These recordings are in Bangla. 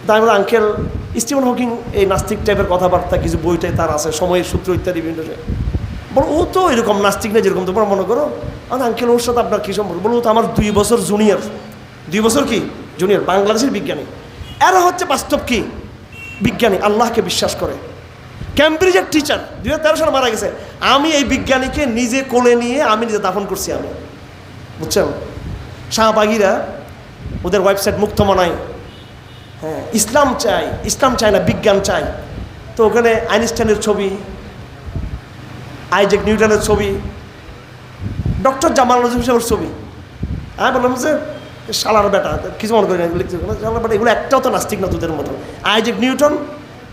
তাই বলে আঙ্কেল স্টিফেন হকিং এই নাস্তিক টাইপের কথাবার্তা কিছু বইটাই তার আছে, সময়ের সূত্র ইত্যাদি বিভিন্ন বলো ও তো এরকম নাস্তিক না যেরকম তোমরা মনে করো। আর আঙ্কেল ওর সাথে আপনার কী সম্পর্ক? বলো ও তো আমার 2 বছর জুনিয়র। 2 বছর কি জুনিয়র, বাংলাদেশের বিজ্ঞানী। এরা হচ্ছে বাস্তব কি বিজ্ঞানী, আল্লাহকে বিশ্বাস করে। ক্যামব্রিজের টিচার 2013 সালে মারা গেছে। আমি এই বিজ্ঞানীকে নিজে কোলে নিয়ে আমি নিজে দাফন করছি আমি, বুঝছেন? শাহবাগীরা ওদের ওয়েবসাইট মুক্ত মানায়, হ্যাঁ ইসলাম চায় না বিজ্ঞান চায়। তো ওখানে আইনস্টাইনের ছবি, আইজ্যাক নিউটনের ছবি, ডক্টর জামাল নজরুল সাহেবের ছবি। আমি বললাম যে শালার বেটা কিছু মনে করি না, লিখতে শালার বেটা এগুলো একটাও তো নাস্তিক না তোদের মতো। আইজ্যাক নিউটন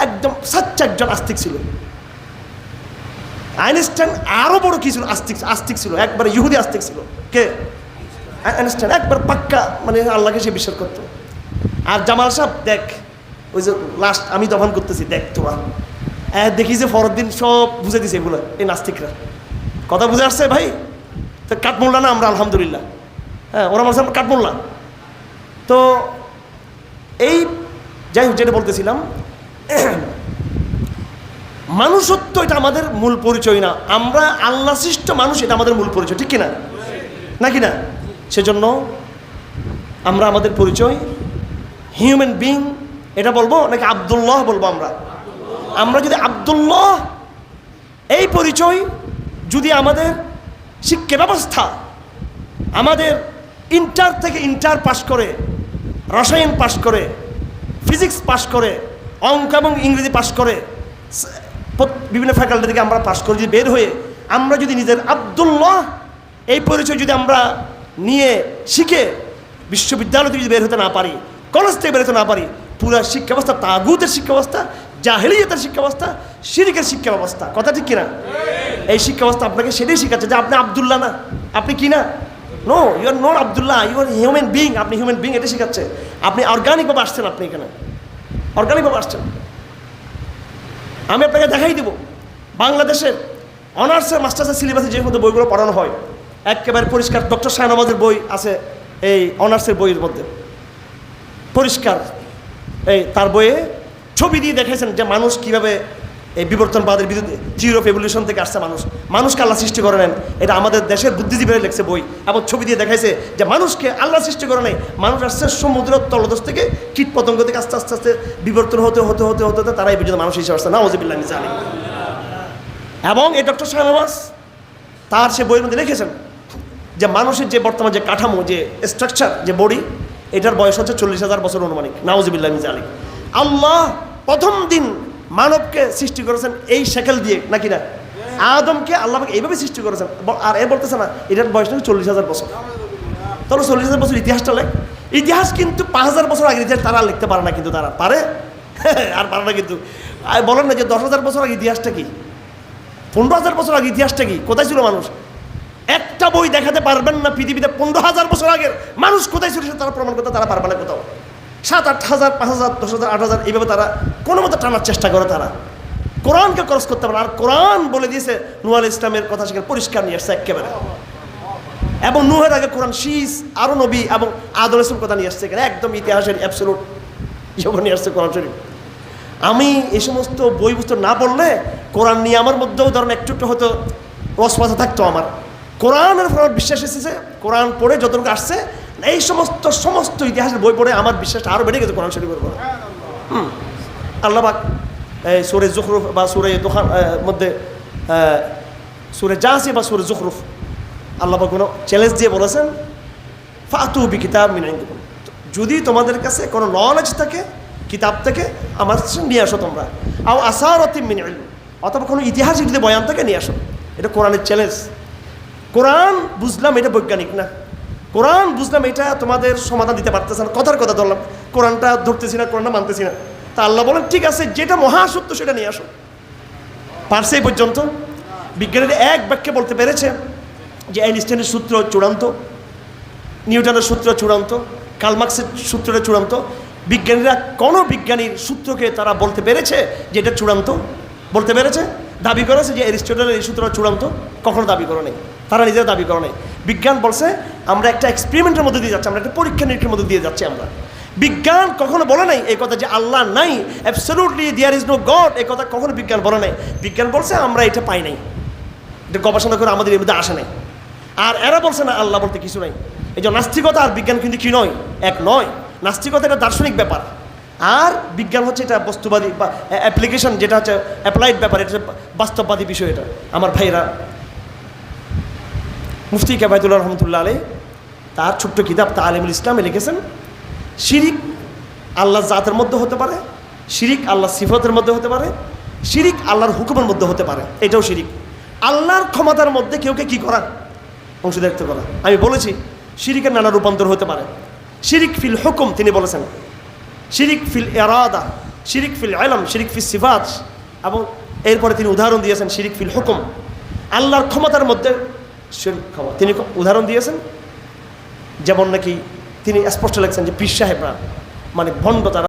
একদম সাচ্চা একজন আস্তিক ছিল। আইনস্টাইন আরও বড় কি ছিল, আস্তিক ছিল, একবার ইহুদি আস্তিক ছিল। কে? আইনস্টাইন একবার পাক্কা মানে আল্লাহকে সে বিশ্বাস করতো। আর জামাল সাহেব দেখ ওই যে লাস্ট আমি দফন করতেছি, দেখ তোরা দেখি যে পরের দিন সব বুঝে দিছে এগুলো এই নাস্তিকরা। কথা বুঝে আসছে ভাই? তো কাঠমোল্লা না আমরা, আলহামদুলিল্লাহ। হ্যাঁ ওরা বলছে কাঠমোল্লা। তো এই যাই হোক যেটা বলতেছিলাম, মানুষত্ব এটা আমাদের মূল পরিচয় না, আমরা আল্লাহ সৃষ্ট মানুষ এটা আমাদের মূল পরিচয়, ঠিক কিনা? নাকি না? সেজন্য আমরা আমাদের পরিচয় হিউম্যান বিং এটা বলবো নাকি আব্দুল্লাহ বলবো? আমরা যদি আব্দুল্লাহ এই পরিচয় যদি আমাদের শিক্ষা ব্যবস্থা আমাদের ইন্টার থেকে ইন্টার পাস করে, রসায়ন পাস করে, ফিজিক্স পাস করে, অঙ্ক এবং ইংরেজি পাস করে, বিভিন্ন ফ্যাকাল্টি থেকে আমরা পাস করে যদি বের হয়ে আমরা যদি নিজের আব্দুল্লাহ এই পরিচয় যদি আমরা নিয়ে শিখে বিশ্ববিদ্যালয় থেকে যদি বের হতে না পারি, কলেজ থেকে বের হতে না পারি, পুরো শিক্ষা ব্যবস্থা তাগুতের শিক্ষা ব্যবস্থা, জাহেলিয়াতের শিক্ষা ব্যবস্থা, শিরকের শিক্ষা ব্যবস্থা। কথা ঠিক কিনা? এই শিক্ষা ব্যবস্থা আপনাকে সেটাই শিখাচ্ছে যে আপনি আব্দুল্লাহ না, আপনি কি না? No, you are not Abdullah, you are human being. আপনি হিউম্যান বিং এটা শিখাচ্ছে। আপনি অর্গানিকভাবে আসছেন, আপনি এখানে অর্গানিকভাবে আসছেন। আমি আপনাকে দেখাই দেব বাংলাদেশের অনার্সের মাস্টার্সের সিলেবাসে যে মধ্যে বইগুলো পড়ানো হয় একেবারে পরিষ্কার। ডক্টর শাহনওয়াজের বই আছে এই অনার্সের বইয়ের মধ্যে, পরিষ্কার এই তার বইয়ে ছবি দিয়ে দেখাইছেন যে মানুষ কীভাবে এই বিবর্তনবাদের বিরুদ্ধে, থিওরি অফ এভলিউশন থেকে আসছে মানুষকে আল্লাহ সৃষ্টি করে নেন। এটা আমাদের দেশের বুদ্ধিজীবীরা লিখছে বই, এবং ছবি দিয়ে দেখাইছে যে মানুষকে আল্লাহ সৃষ্টি করে নেই, মানুষ আসছে সমুদ্রের তলদেশ থেকে, কীট পতঙ্গ থেকে আস্তে আস্তে আস্তে বিবর্তন হতে হতে হতে হতে হতে তারা এই পর্যন্ত মানুষ হিসেবে আসছে। নাউযুবিল্লাহি মিন যালিক। এবং এই ডক্টর শাহনওয়াজ তার সে বইয়ের মধ্যে লিখেছেন যে মানুষের যে বর্তমান যে কাঠামো, যে স্ট্রাকচার, যে বডি, এটার বয়স হচ্ছে 40,000 বছর অনুমানিক। নাউযুবিল্লাহি মিন যালিক। আল্লাহ প্রথম দিন মানবকে সৃষ্টি করেছেন এই শেকেল দিয়ে, নাকি না? আদমকে আল্লাহ এইভাবে সৃষ্টি করেছেন। আর এ বলতেছে না এটার বয়স নাকি 40,000 বছর। তাহলে 40,000 বছর ইতিহাসটা লেখ। ইতিহাস কিন্তু 5,000 বছর আগের ইতিহাস তারা লিখতে পারে না, কিন্তু তারা পারে আর পারে না। কিন্তু বলেন না যে 10,000 বছর আগে ইতিহাসটা কি, 15,000 বছর আগে ইতিহাসটা কি, কোথায় ছিল মানুষ? একটা বই দেখাতে পারবেন না পৃথিবীতে 15,000 বছর আগের মানুষ কোথায় ছিল তারা প্রমাণ করতে তারা পারবে না কোথাও। 7,000, 8,000, 5,000, 10,000, 8,000 এইভাবে তারা কোনো মতো টানার চেষ্টা করে। তারা কোরআনকে ক্রস করতে পারে। আর কোরআন বলে দিয়েছে নূহ আলাইহিস ইসলামের কথা সেখানে পরিষ্কার নিয়ে আসছে একেবারে। এবং নূহের আগে কোরআন শীষ আরও নবী এবং আদম আলাইহিস সালামের কথা নিয়ে আসছে এখানে, একদম ইতিহাসের অ্যাবসলিউট ইয়ে নিয়ে আসছে কোরআন শরীফ। আমি এই সমস্ত বই পুস্তক না পড়লে কোরআন নিয়ে আমার মধ্যেও ধরেন একটু একটু হয়তো রসপাতা থাকতো। আমার কোরআনের উপর বিশ্বাস এসেছে, কোরআন পড়ে যতটুকু আসছে এই সমস্ত ইতিহাসের বই পড়ে আমার বিশ্বাসটা আরও বেড়ে গেছে কোরআন শরীফের উপর। আল্লাহ পাক সূরা যুখরুফ বা সূরা দুখান মধ্যে সূরা জাসিয়া বা সূরা যুখরুফ আল্লাহ পাক কোনো চ্যালেঞ্জ দিয়ে বলেছেন ফাতু বিকিতাব মিন ইনদিকুম, যদি তোমাদের কাছে কোনো নলেজ থাকে কিতাব থেকে আমার নিয়ে আসো তোমরা, আও আসারাতিম মিন ইলম, অথবা কোনো ইতিহাসিক যদি বয়ান থেকে নিয়ে আসো। এটা কোরআনের চ্যালেঞ্জ। কোরআন বুঝলাম এটা বৈজ্ঞানিক না, কোরআন বুঝলাম এটা তোমাদের সমাধান দিতে পারতেছে না, কথার কথা ধরলাম, কোরআনটা ধরতেছি না, কোরআনটা মানতেছি না। তা আল্লাহ বলেন ঠিক আছে যেটা মহাসত্য সেটা নিয়ে আসো। পারছে এই পর্যন্ত বিজ্ঞানীরা এক বাক্যে বলতে পেরেছে যে আইনস্টাইনের সূত্র চূড়ান্ত, নিউটনের সূত্র চূড়ান্ত, কার্ল মার্ক্সের সূত্রটা চূড়ান্ত। বিজ্ঞানীরা কোনো বিজ্ঞানীর সূত্রকে তারা বলতে পেরেছে যে এটা চূড়ান্ত? বলতে পেরেছে? দাবি করেছে যে অ্যারিস্টটলের এই সূত্রটা চূড়ান্ত? কখনো দাবি করে নেই, তারা নিজেরা দাবি করে নেই। বিজ্ঞান বলছে আমরা একটা এক্সপেরিমেন্টের মধ্যে দিয়ে যাচ্ছি, আমরা একটা পরীক্ষা নিরীক্ষার মধ্যে দিয়ে যাচ্ছি আমরা। বিজ্ঞান কখনো বলে নাই এই কথা যে আল্লাহ নাই, absolutely there is no god, এই কথা কখনো বিজ্ঞান বলে নাই। বিজ্ঞান বলছে আমরা এটা পাই নাই, এটা গবেষণা করে আমাদের এর মধ্যে আসে নাই। আর এরা বলছে না আল্লাহ বলতে কিছু নাই। এই যে নাস্তিকতা আর বিজ্ঞান কিন্তু কি নয়, এক নয়। নাস্তিকতা এটা দার্শনিক ব্যাপার, আর বিজ্ঞান হচ্ছে এটা বস্তুবাদী বা অ্যাপ্লিকেশন, যেটা হচ্ছে অ্যাপ্লাইড ব্যাপার, এটা বাস্তববাদী বিষয়। এটা আমার ভাইরা, মুফতি কেবায়তুল্লাহ রহমতুল্লাহ আলাইহি তার ছোট্ট কিতাব তালিমুল ইসলামে লিখেছেন, শিরিক আল্লাহ জাতের মধ্যে হতে পারে, শিরিক আল্লাহ সিফতের মধ্যে হতে পারে, শিরিক আল্লাহর হুকুমের মধ্যে হতে পারে, এটাও শিরিক। আল্লাহর ক্ষমতার মধ্যে কেউকে কি করা, অংশীদারিত্ব করা। আমি বলেছি শিরিকের নানা রূপান্তর হতে পারে। শিরিক ফিল হুকুম তিনি বলেছেন, শিরিক ফিল ইরাদা, শিরিক ফিল ইলম, শিরিক ফিল সিফাত, এবং এরপরে তিনি উদাহরণ দিয়েছেন শিরিক ফিল হুকুম, আল্লাহর ক্ষমতার মধ্যে শিরক হওয়া। তিনি উদাহরণ দিয়েছেন, যেমন নাকি তিনি স্পষ্ট লিখছেন যে পীর সাহেবরা মানে ভণ্ড, তারা